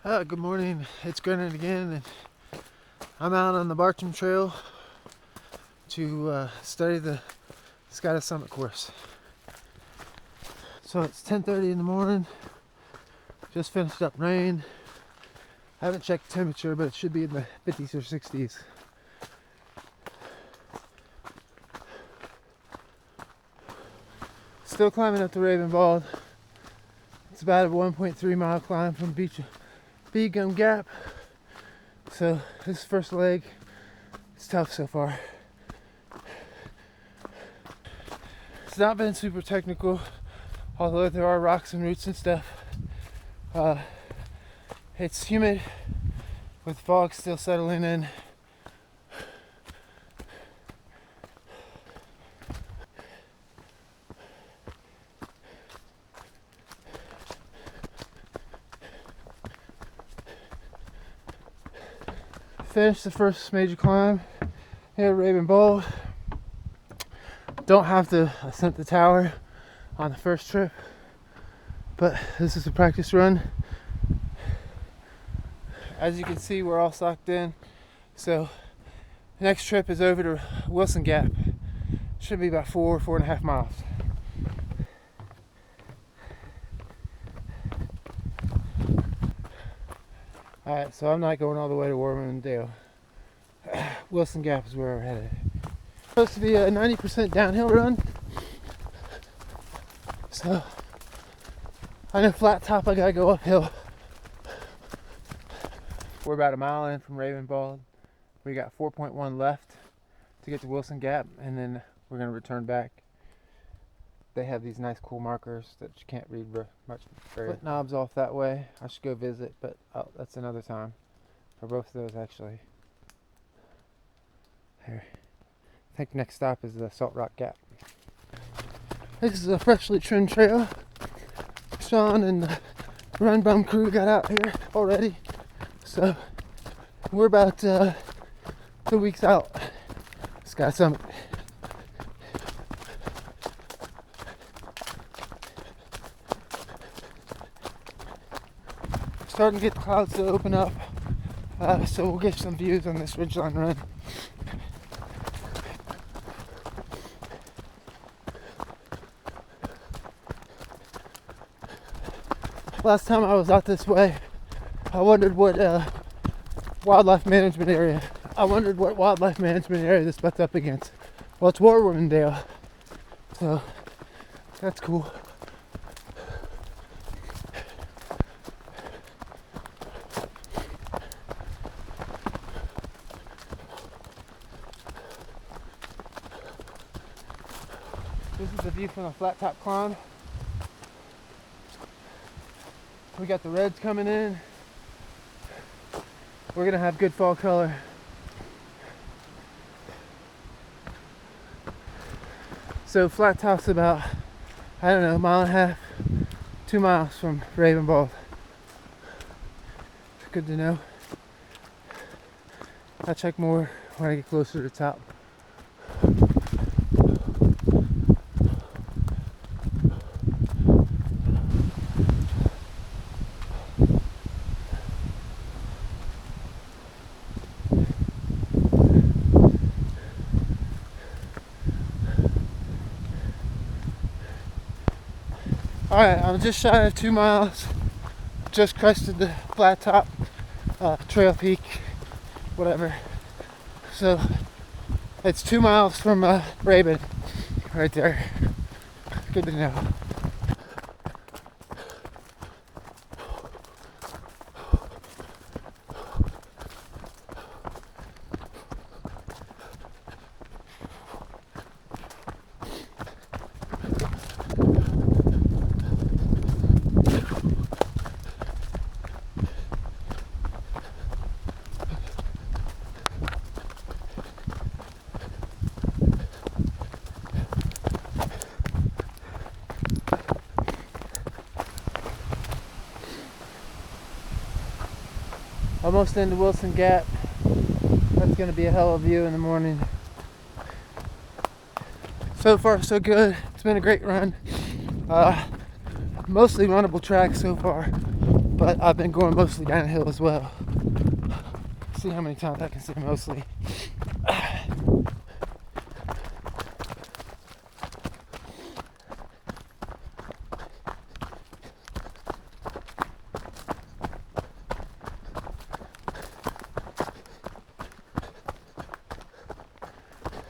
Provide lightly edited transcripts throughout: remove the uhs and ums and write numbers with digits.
Good morning, it's Grennan again, and I'm out on the Bartram trail to study the Sky to Summit course. So it's 10:30 in the morning, just finished up rain. I haven't checked the temperature, but it should be in the 50s or 60s. Still climbing up the Rabun Bald. It's about a 1.3 mile climb from Beegum Gap. So this is the first leg. It's tough so far. It's not been super technical, although there are rocks and roots and stuff. It's humid with fog still settling in. Finished the first major climb here at Rabun Bald. Don't have to ascend the tower on the first trip, but this is a practice run. As you can see, we're all socked in. So the next trip is over to Wilson Gap. Should be about 4.5 miles. Alright, so I'm not going all the way to Warmondale. Wilson Gap is where we're headed. It's supposed to be a 90% downhill run. So I know flat top I gotta go uphill. We're about a mile in from Rabun Bald. We got 4.1 left to get to Wilson Gap, and then we're gonna return back. They have these nice cool markers that you can't read much. Foot knobs off that way. I should go visit, but that's another time. For both of those, actually. Here. I think next stop is the Salt Rock Gap. This is a freshly trimmed trail. Sean and the Run Bum crew got out here already. So we're about 2 weeks out. Sky Summit. Starting to get the clouds to open up, so we'll get some views on this ridgeline run. Last time I was out this way, I wondered what wildlife management area this butts up against. Well, it's Warmondale, so that's cool. This is the view from the flat top climb. We got the reds coming in. We're gonna have good fall color. So flat top's about, I don't know, 1.5 miles, 2 miles from Rabun Bald. It's good to know. I'll check more when I get closer to the top. Alright, I'm just shy of 2 miles. Just crested the flat top trail peak, whatever. So it's 2 miles from Rabun, right there. Good to know. Almost into Wilson Gap. That's going to be a hell of a view in the morning. So far so good. It's been a great run. Mostly runnable track so far. but I've been going mostly downhill as well. See how many times I can say mostly.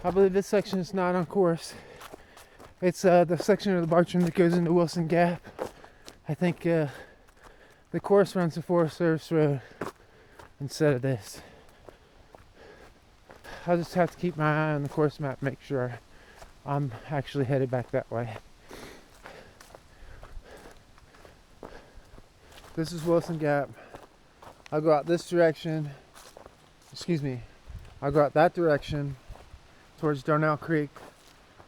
I believe this section is not on course. It's the section of the Bartram that goes into Wilson Gap. I think the course runs the Forest Service Road instead of this. I'll just have to keep my eye on the course map, make sure I'm actually headed back that way. This is Wilson Gap. I'll go out this direction. I'll go out that direction towards Darnell Creek,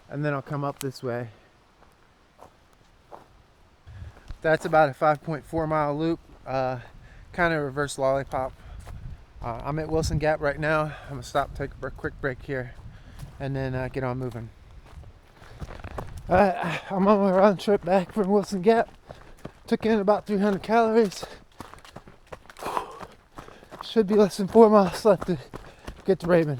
and then I'll come up this way. That's about a 5.4 mile loop, kind of reverse lollipop. I'm at Wilson Gap right now. I'm gonna stop, take a quick break here, and then get on moving. I'm on my round trip back from Wilson Gap. Took in about 300 calories. Should be less than 4 miles left to get to Rabun.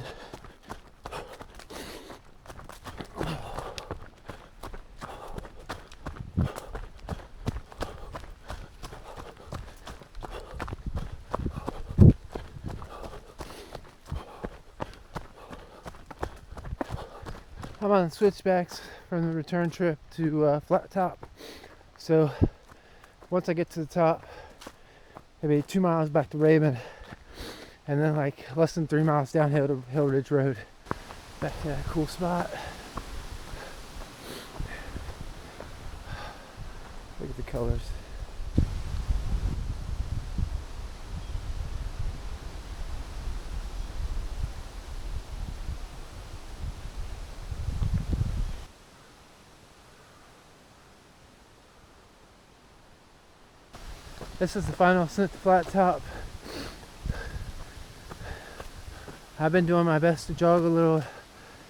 I'm on switchbacks from the return trip to Flat Top. So once I get to the top, it'll be 2 miles back to Rabun, and then like less than 3 miles downhill to Hill Ridge Road. Back to that cool spot. Look at the colors. This is the final ascent to Flat Top. I've been doing my best to jog a little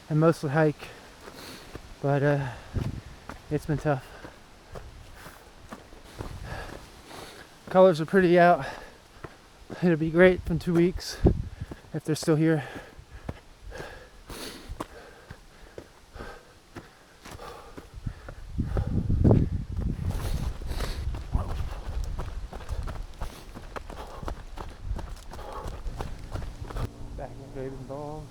and mostly hike, but it's been tough. Colors are pretty out. It'll be great in 2 weeks if they're still here. Back at Rabun Bald.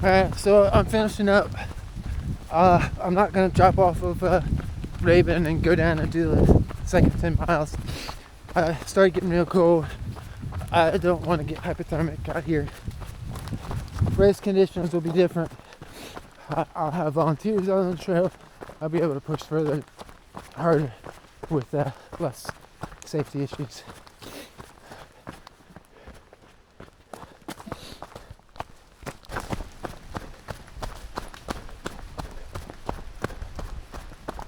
Alright, so I'm finishing up. I'm not going to drop off of Rabun and go down and do the second 10 miles. I started getting real cold. I don't want to get hypothermic out here. Race conditions will be different. I'll have volunteers on the trail. I'll be able to push further, harder with less safety issues.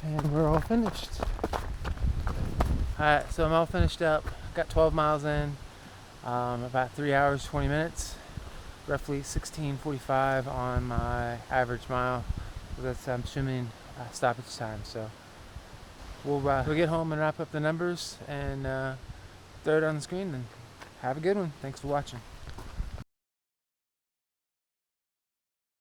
And we're all finished. Alright, so I'm all finished up. Got 12 miles in, about 3 hours, 20 minutes, roughly 16:45 on my average mile. That's, I'm assuming, stoppage time. So we'll get home and wrap up the numbers and throw it on the screen, and have a good one. Thanks for watching.